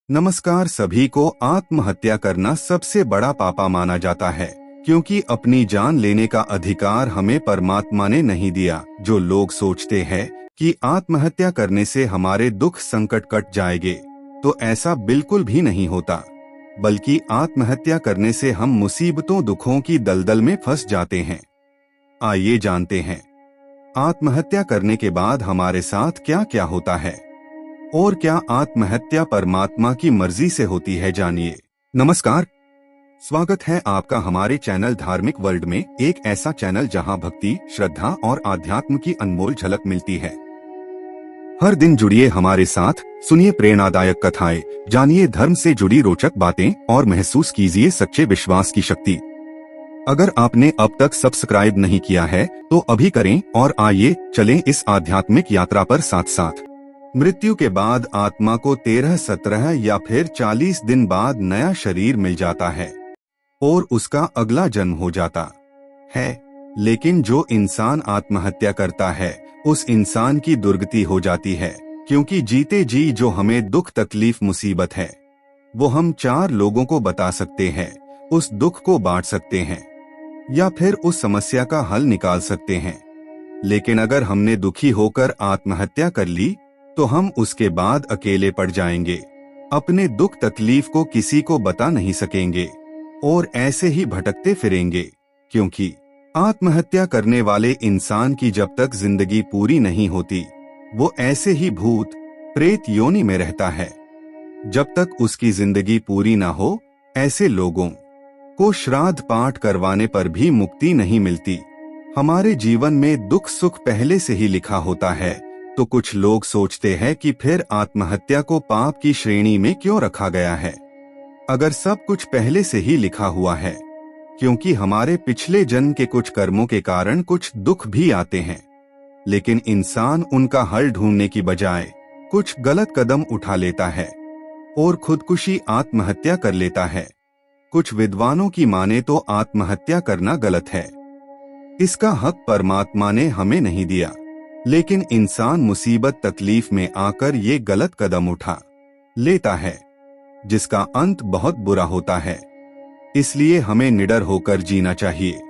नमस्कार सभी को। आत्महत्या करना सबसे बड़ा पापा माना जाता है क्योंकि अपनी जान लेने का अधिकार हमें परमात्मा ने नहीं दिया। जो लोग सोचते हैं कि आत्महत्या करने से हमारे दुख संकट कट जाएंगे, तो ऐसा बिल्कुल भी नहीं होता, बल्कि आत्महत्या करने से हम मुसीबतों दुखों की दलदल में फंस जाते हैं। आइए जानते हैं आत्महत्या करने के बाद हमारे साथ क्या क्या होता है और क्या आत्महत्या परमात्मा की मर्जी से होती है। जानिए। नमस्कार, स्वागत है आपका हमारे चैनल धार्मिक वर्ल्ड में, एक ऐसा चैनल जहां भक्ति, श्रद्धा और आध्यात्म की अनमोल झलक मिलती है। हर दिन जुड़िए हमारे साथ, सुनिए प्रेरणादायक कथाएं, जानिए धर्म से जुड़ी रोचक बातें और महसूस कीजिए सच्चे विश्वास की शक्ति। अगर आपने अब तक सब्सक्राइब नहीं किया है तो अभी करें और आइए चलें इस आध्यात्मिक यात्रा पर साथ साथ। मृत्यु के बाद आत्मा को 13, 17 या फिर 40 दिन बाद नया शरीर मिल जाता है और उसका अगला जन्म हो जाता है। लेकिन जो इंसान आत्महत्या करता है उस इंसान की दुर्गति हो जाती है, क्योंकि जीते जी जो हमें दुख तकलीफ मुसीबत है वो हम 4 लोगों को बता सकते हैं, उस दुख को बांट सकते हैं या फिर उस समस्या का हल निकाल सकते हैं। लेकिन अगर हमने दुखी होकर आत्महत्या कर ली तो हम उसके बाद अकेले पड़ जाएंगे, अपने दुख तकलीफ को किसी को बता नहीं सकेंगे और ऐसे ही भटकते फिरेंगे। क्योंकि आत्महत्या करने वाले इंसान की जब तक जिंदगी पूरी नहीं होती वो ऐसे ही भूत प्रेत योनि में रहता है। जब तक उसकी जिंदगी पूरी ना हो, ऐसे लोगों को श्राद्ध पाठ करवाने पर भी मुक्ति नहीं मिलती। हमारे जीवन में दुख सुख पहले से ही लिखा होता है, तो कुछ लोग सोचते हैं कि फिर आत्महत्या को पाप की श्रेणी में क्यों रखा गया है, अगर सब कुछ पहले से ही लिखा हुआ है। क्योंकि हमारे पिछले जन्म के कुछ कर्मों के कारण कुछ दुख भी आते हैं, लेकिन इंसान उनका हल ढूंढने की बजाय कुछ गलत कदम उठा लेता है और खुदकुशी आत्महत्या कर लेता है। कुछ विद्वानों की माने तो आत्महत्या करना गलत है, इसका हक परमात्मा ने हमें नहीं दिया, लेकिन इंसान मुसीबत तकलीफ में आकर ये गलत कदम उठा लेता है, जिसका अंत बहुत बुरा होता है। इसलिए हमें निडर होकर जीना चाहिए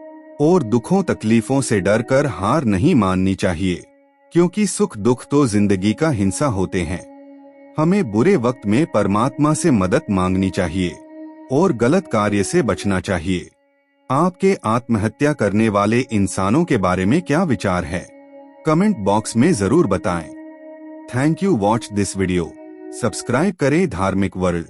और दुखों तकलीफों से डरकर हार नहीं माननी चाहिए, क्योंकि सुख दुख तो जिंदगी का हिस्सा होते हैं। हमें बुरे वक्त में परमात्मा से मदद मांगनी चाहिए और गलत कार्य से बचना चाहिए। आपके आत्महत्या करने वाले इंसानों के बारे में क्या विचार है, कमेंट बॉक्स में जरूर बताएं। Thank you watch this video. Subscribe करें धार्मिक वर्ल्ड।